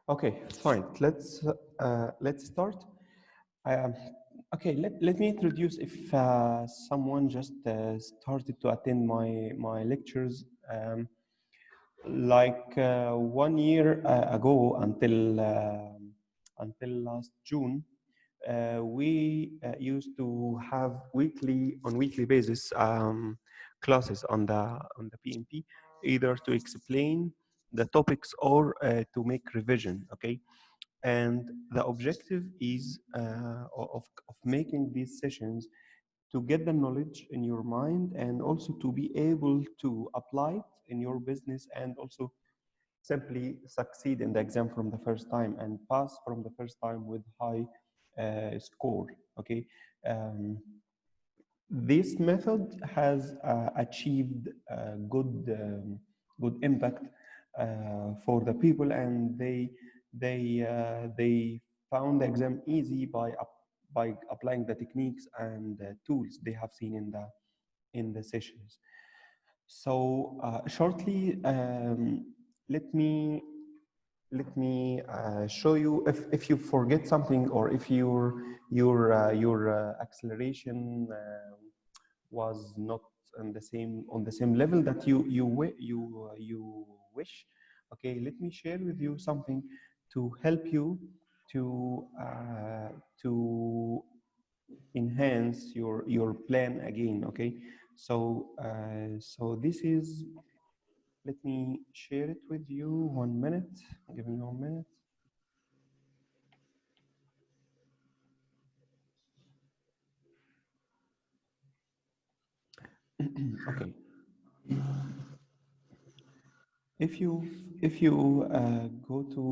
Okay, fine. Let's start. Um, okay, let me introduce if someone just started to attend my lectures like 1 year ago until last June. We used to have weekly basis classes on the PMP, either to explain the topics or to make revision. Okay, and the objective is of making these sessions to get the knowledge in your mind and also to be able to apply it in your business and also simply succeed in the exam from the first time and pass from the first time with high score. Okay, um, this method has achieved good impact for the people, and they found the exam easy by applying the techniques and tools they have seen in the sessions. So shortly, let me show you if you forget something or if your acceleration was not on the same level that you wish. Okay, let me share with you something to help you to enhance your plan again. Okay, so this is, let me share it with you. 1 minute, give me 1 minute. Okay, if you go to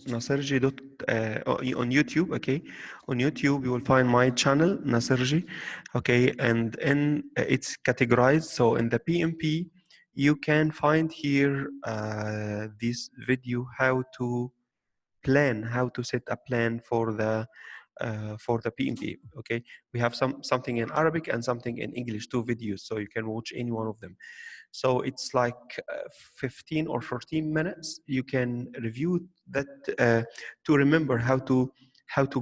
Nasergy on YouTube. Okay, on YouTube you will find my channel Nasergy. Okay, and in it's categorized. So in the PMP you can find here this video how to set a plan for the PMP. Okay, we have something in Arabic and something in English, two videos, so you can watch any one of them. So it's like 15 or 14 minutes. You can review that to remember how to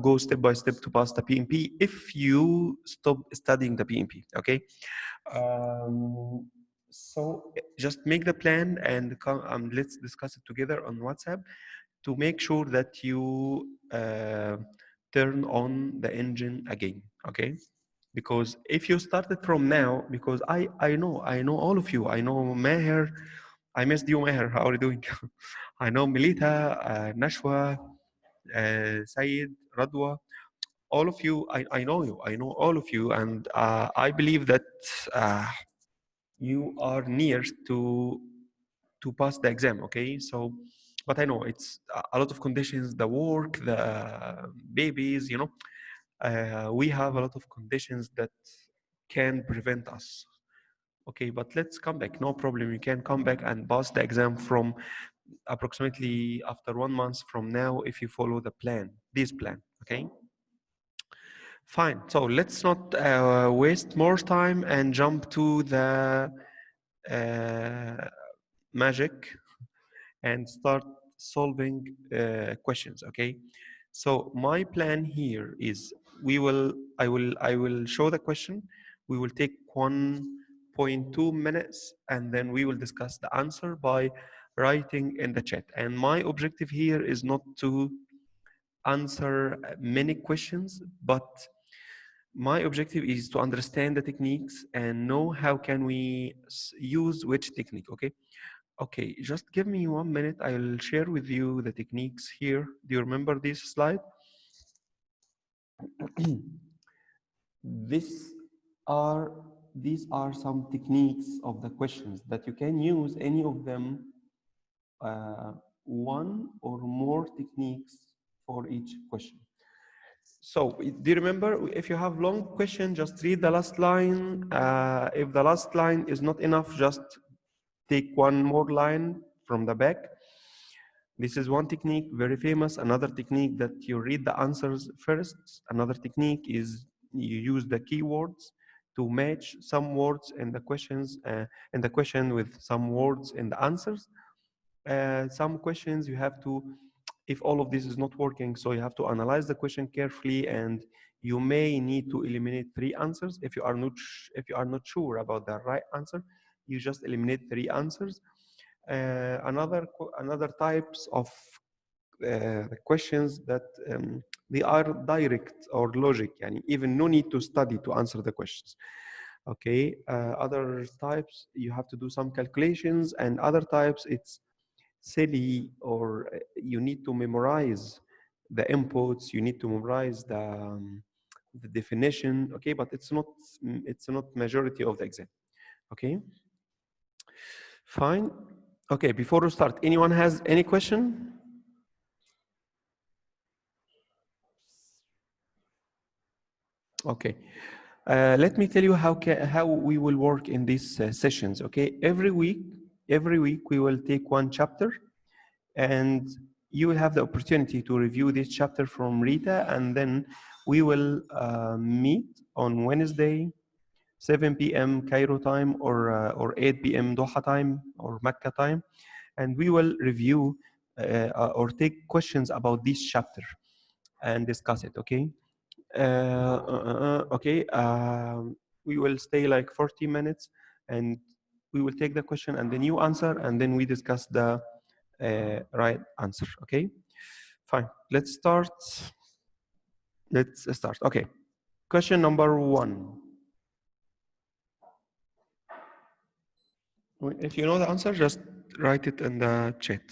go step by step to pass the PMP if you stop studying the PMP. Okay. So just make the plan and let's discuss it together on WhatsApp to make sure that you turn on the engine again. Okay, because if you started from now, because I know all of you. I know Maher. I missed you, Maher. How are you doing? I know Melita, Nashwa, Sayed, Radwa. All of you, I know you. I know all of you, and I believe that uh, you are near to pass the exam. Okay, so but I know it's a lot of conditions, the work, the babies, we have a lot of conditions that can prevent us. Okay, but let's come back, no problem. You can come back and pass the exam from approximately after 1 month from now if you follow this plan. Okay, fine. So let's not waste more time and jump to the uh, magic and start solving questions. Okay, so my plan here is I will show the question. We will take 1.2 minutes and then we will discuss the answer by writing in the chat. And my objective here is not to answer many questions, but my objective is to understand the techniques and know how can we use which technique. Okay. Okay, just give me 1 minute. I'll share with you the techniques here. Do you remember this slide? This are these are some techniques of the questions that you can use any of them, one or more techniques for each question. So do you remember, if you have long question, just read the last line. If the last line is not enough, just take one more line from the back. This is one technique, very famous. Another technique that you read the answers first. Another technique is you use the keywords to match some words in the questions, in the question with some words in the answers. Some questions you have to if all of this is not working, so you have to analyze the question carefully, and you may need to eliminate 3 answers. If you are not sure about the right answer, you just eliminate 3 answers. Another types of questions that they are direct or logic, yani even no need to study to answer the questions. Okay, other types you have to do some calculations, and other types it's silly, or you need to memorize the inputs, you need to memorize the definition. Okay, but it's not majority of the exam. Okay, fine. Okay, before we start, anyone has any question? Okay, let me tell you how we will work in these sessions. Okay, every week we will take one chapter, and you will have the opportunity to review this chapter from Rita, and then we will meet on Wednesday, 7 p.m. Cairo time, or 8 p.m. Doha time or Mecca time, and we will review or take questions about this chapter and discuss it. Okay. Okay. We will stay like 40 minutes, and we will take the question, and then you answer, and then we discuss the right answer. Okay, fine. Let's start. Okay. Question number 1. If you know the answer, just write it in the chat.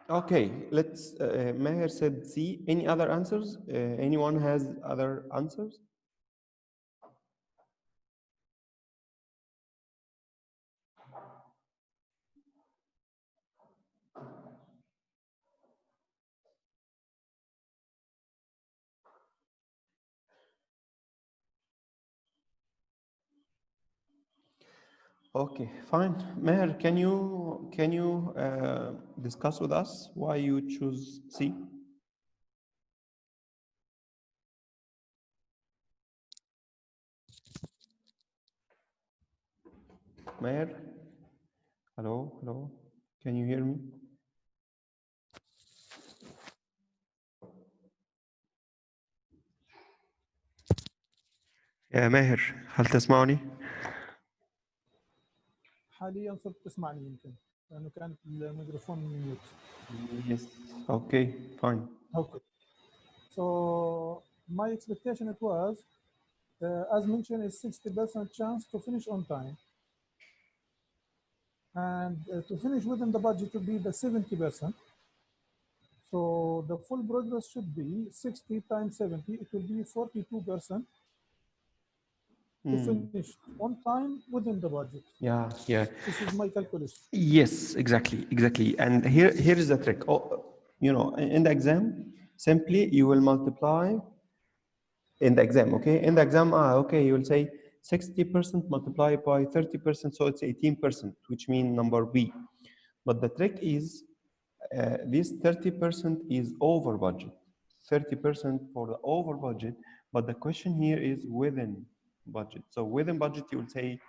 Okay, let's. Maher said C. Any other answers? Anyone has other answers? Okay, fine. Meher, can you discuss with us why you choose C? Meher, hello. Can you hear me? يا ماهر هل تسمعني؟ حاليا صرت تسمعني يمكن لانه كانت الميكروفون ميوت. Yes. Okay, fine. Okay. So my expectation it was, as mentioned, is 60% chance to finish on time, and to finish within the budget will be the 70%. So the full progress should be 60 times 70. It will be 42% to finish on time within the budget. Yeah. This is my calculation. Yes, exactly. And here is the trick. Oh, in the exam, simply you will multiply in the exam. Okay, in the exam, okay, you will say 60% multiplied by 30%, so it's 18%, which means number B. But the trick is this 30% is over budget. 30% for the over budget, but the question here is within budget. So within budget, you will say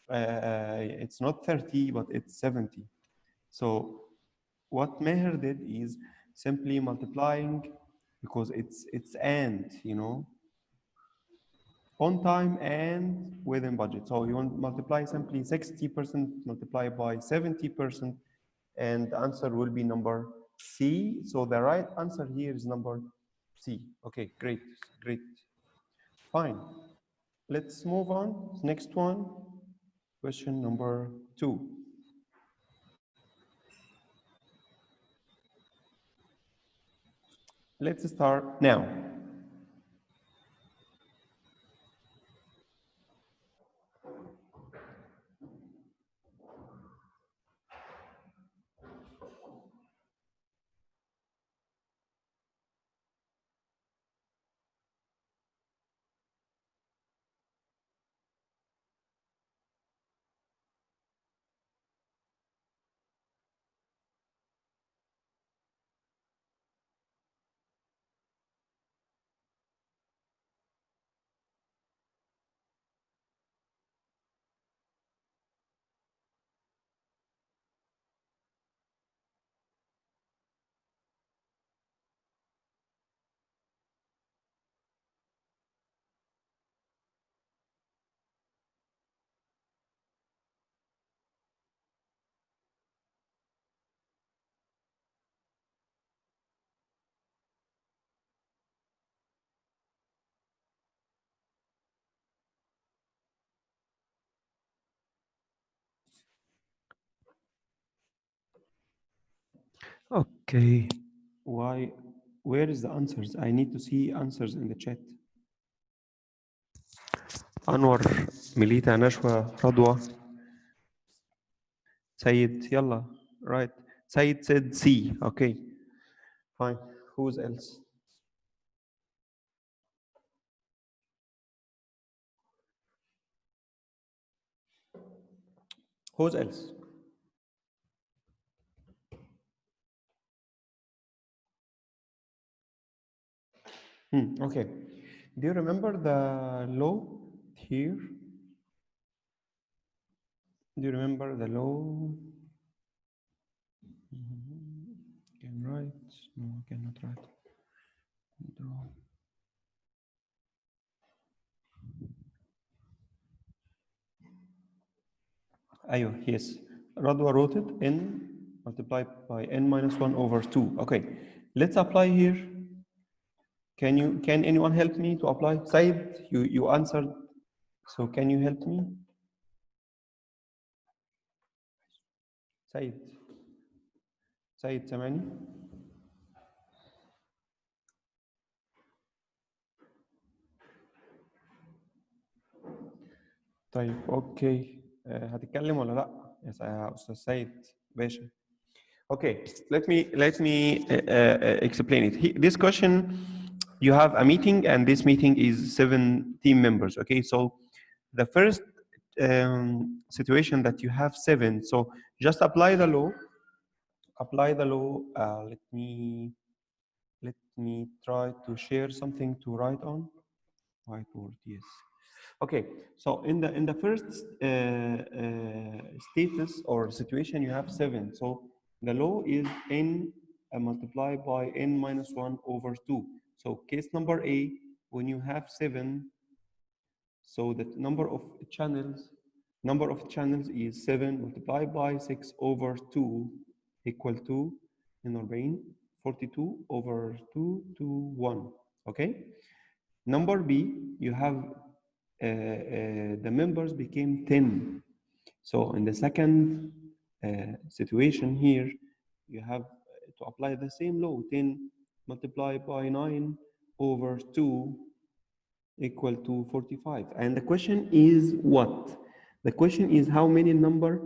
it's not 30, but it's 70. So what Meher did is simply multiplying, because it's and, you know, on time and within budget. So you want multiply simply 60% multiplied by 70%, and the answer will be number C. So the right answer here is number C. Okay, great, great. Fine. Let's move on. Next one, question number 2. Let's start now. Okay. Why? Where is the answers? I need to see answers in the chat. Anwar, Milita, Nashwa, Radwa, Sayed, yalla. Right. Sayed said C. Okay. Fine. Who's else? Who's else? Okay. Do you remember the law here? Do you remember the law? Can write? No, I cannot write. Draw. Ayo, yes. Radwa wrote it n multiplied by n minus 1 over 2. Okay. Let's apply here. Can anyone help me to apply? Said, you answered. So can you help me? Said. Said سامعني؟ طيب اوكي هتتكلم ولا لا يا استاذ سيد باشا. Okay, let me explain it. This question, you have a meeting, and this meeting is 7 team members. Okay, so the first situation that you have 7, so just apply the law. Apply the law. Let me try to share something to write on. Whiteboard, yes. Okay, so in the first status or situation, you have 7. So the law is n multiplied by n minus 1 over 2. So case number A, when you have 7, so the number of channels is 7 multiplied by 6 over 2 equal to 42 over 2 to 1. Okay. Number B, you have the members became 10. So in the second situation here, you have to apply the same law. 10 multiplied by 9 over 2 equal to 45. And the question is what? The question is how many number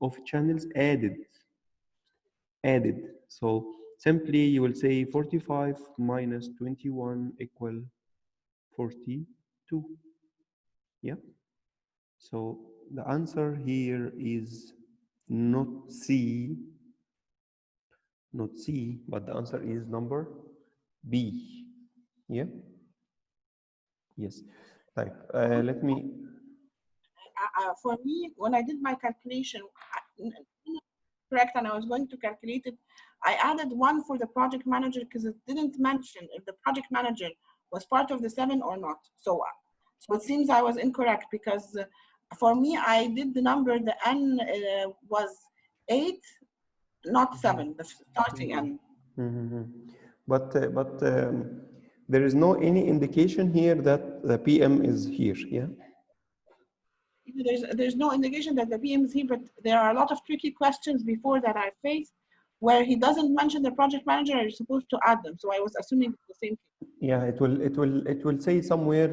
of channels added. So simply you will say 45 minus 21 equal 42. Yeah. So the answer here is not C, not C, but the answer is number B. Yeah. Yes. Type. Let me. For me, when I did my calculation, correct, and I was going to calculate it, I added one for the project manager because it didn't mention if the project manager was part of the 7 or not. So it seems I was incorrect because for me, I did the number, the N was 8, not 7, the starting N. But there is no any indication here that the PM is here. Yeah. There's no indication that the PM is here, but there are a lot of tricky questions before that I faced where he doesn't mention the project manager and you're supposed to add them. So I was assuming it's the same thing. Yeah, it will say somewhere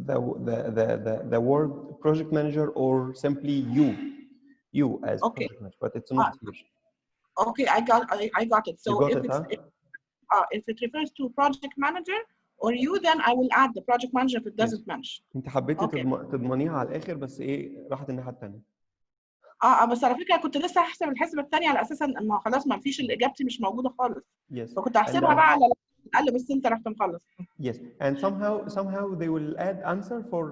the word project manager or simply you as Okay. project manager, but it's not here. Okay, I got it. You So got if it, it's huh? if it refers to project manager or you, then I will add the project manager if it doesn't mention. انت حبيتي Okay. تضمنيها على الاخر بس ايه راحت الناحيه الثانيه. بس على فكره كنت لسه هحسب الحسبه الثانيه على اساس ان ما خلاص ما فيش اجابتي مش موجوده خالص. Yes. فكنت هحسبها بقى على الاقل بس انت رحت مخلص. Yes, and somehow they will add answer for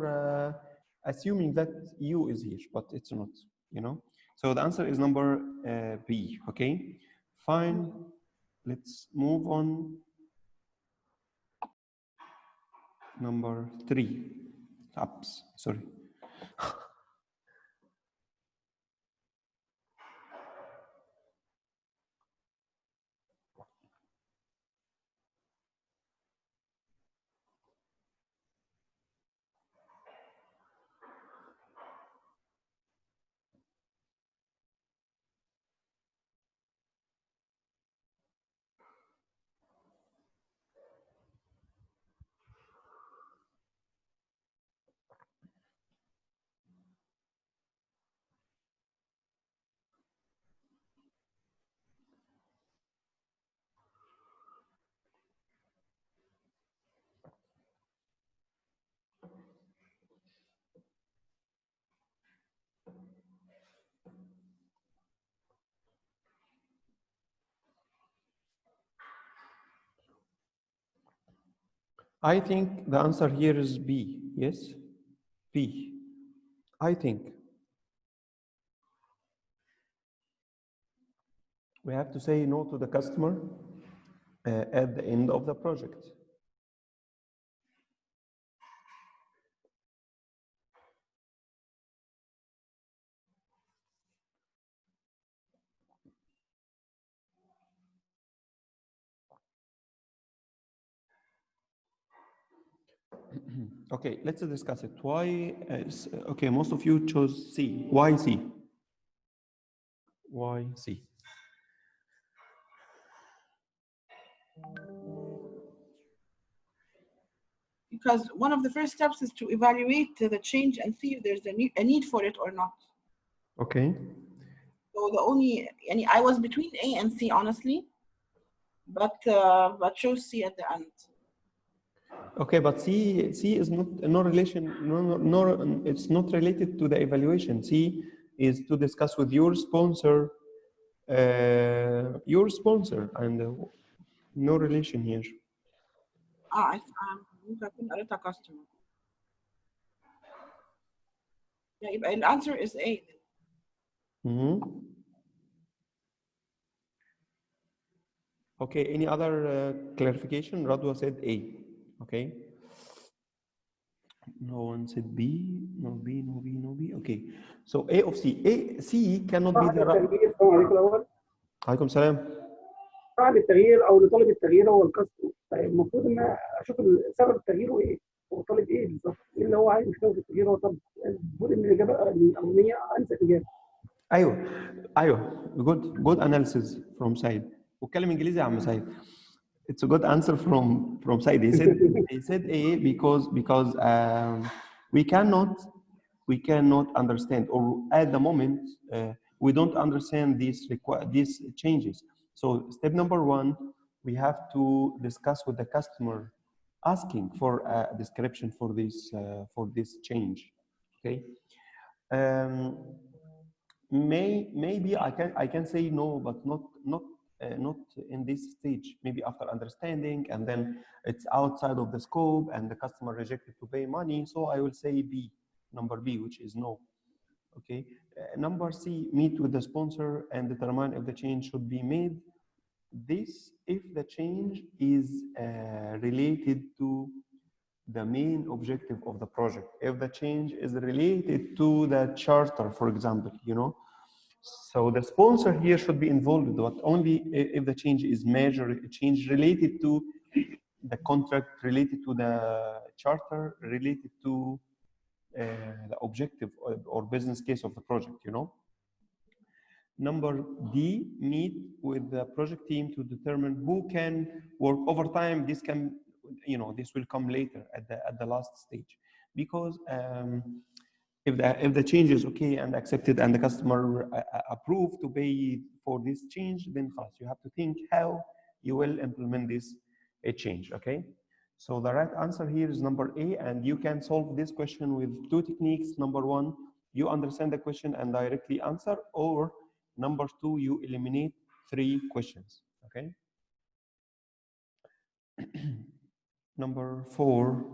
assuming that you is here, but it's not. You know. So the answer is number B. Okay. Fine. Let's move on. Number 3. Ups. Sorry. I think the answer here is B. Yes? B. I think. We have to say no to the customer at the end of the project. Okay, let's discuss it. Why? Okay, most of you chose C. Why C? Why C? Because one of the first steps is to evaluate the change and see if there's a need for it or not. Okay. So the only, I was between A and C honestly, but chose C at the end. Okay, but C is not no relation, no, it's not related to the evaluation. C is to discuss with your sponsor, and no relation here. ممكن أكون قريتها customer. يبقى the answer is A. Okay, any other clarification? Radwa said A. Okay. No one said B. No B, no B, no B. Okay. So A of C. C cannot be the السلام عليكم الاول. عليكم السلام. صاحب التغيير او اللي طالب التغيير هو الكاستمر. طيب المفروض ان انا اشوف سبب التغيير ايه؟ هو طالب ايه بالظبط؟ ايه اللي هو عايز يشوفه في التغيير؟ هو طالب. المفروض ان الاجابه الاولانيه انسب اجابه. ايوه good analysis from سعيد. واتكلم انجليزي يا عم سعيد. It's a good answer from Said. He said A because we cannot understand, or at the moment we don't understand these changes. So step number 1, we have to discuss with the customer, asking for a description for this change. Okay. Um, maybe I can say no, but not in this stage. Maybe after understanding, and then it's outside of the scope, and the customer rejected to pay money. So I will say B, number B, which is no. Okay. Number C, meet with the sponsor and determine if the change should be made. This if the change is related to the main objective of the project. If the change is related to the charter, for example, so the sponsor here should be involved, but only if the change is major, change related to the contract, related to the charter, related to the objective or business case of the project. Number D, meet with the project team to determine who can work overtime. This will come later at the last stage, because if the change is okay and accepted and the customer approved to pay for this change, then first you have to think how you will implement this change. Okay. So the right answer here is number A, and you can solve this question with two techniques. Number one, you understand the question and directly answer, or number two, you eliminate 3 questions. Okay. Number 4.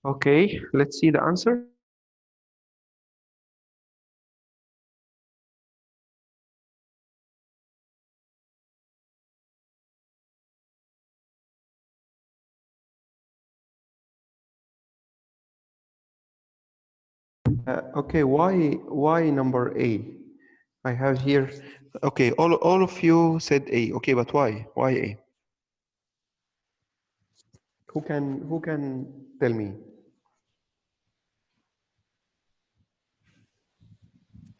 Okay, let's see the answer. Okay, why number A? I have here. Okay, all of you said A. Okay, but why? Why A? Who can tell me?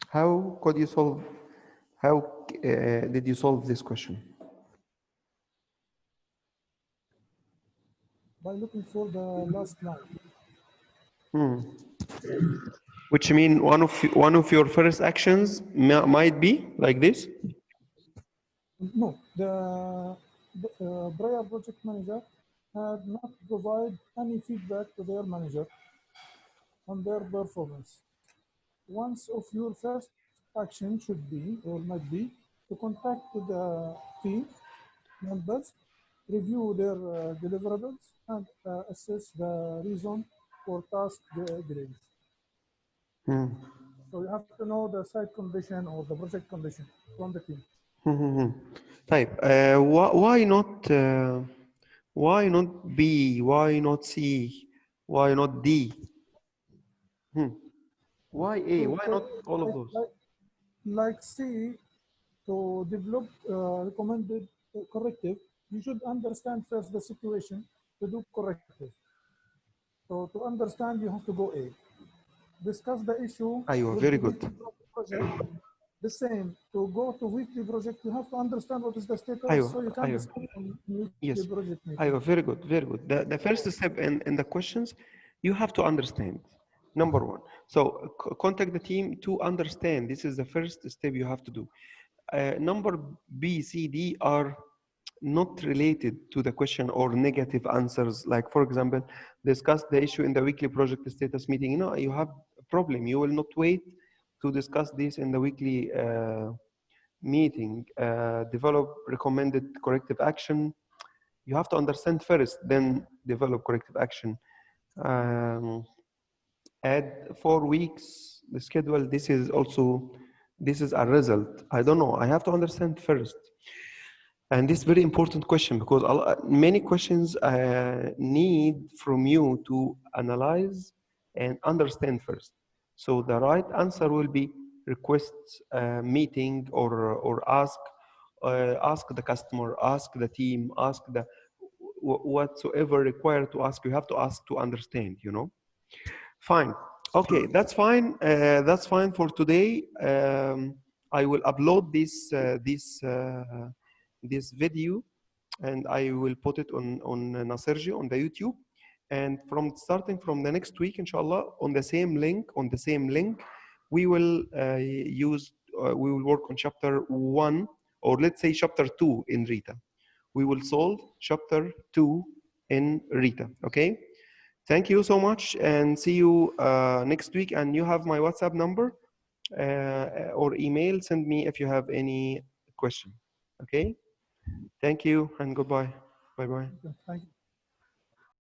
How could you solve? How did you solve this question? By looking for the last line. Which mean one of your first actions might be like this. No, the prior project manager had not provided any feedback to their manager on their performance. One of your first action should be or might be to contact the team members, review their deliverables, and assess the reason for task delays. So you have to know the site condition or the project condition from the team. Type. Why not B? Why not C? Why not D? Why A? Why not all of those? Like C, to develop recommended corrective, you should understand first the situation to do corrective. So to understand, you have to go A. Discuss the issue. Very good. Project. The same, to go to weekly project, you have to understand what is the status, so you can discuss on weekly project meeting. Very good, very good. The first step in the questions, you have to understand. Number one. So contact the team to understand. This is the first step you have to do. Number B, C, D are not related to the question or negative answers. Like, for example, discuss the issue in the weekly project status meeting. You know, you have a problem. You will not wait to discuss this in the weekly meeting. Develop recommended corrective action. You have to understand first, then develop corrective action. Add 4 weeks the schedule. This is also, this is a result. I don't know. I have to understand first. And this is very important question because many questions need from you to analyze and understand first. So the right answer will be request a meeting or ask the customer, ask the team, ask the whatsoever required to ask. You have to ask to understand. You know. Fine. Okay, that's fine. That's fine for today. I will upload this video, and I will put it on Nasergy on the YouTube. And starting from the next week, inshallah, on the same link, we will we will work on chapter 1, or let's say chapter 2 in Rita. We will solve chapter 2 in Rita. Okay. Thank you so much, and see you next week. And you have my WhatsApp number or email. Send me if you have any question. Okay. Thank you and goodbye. Bye bye. Thank you.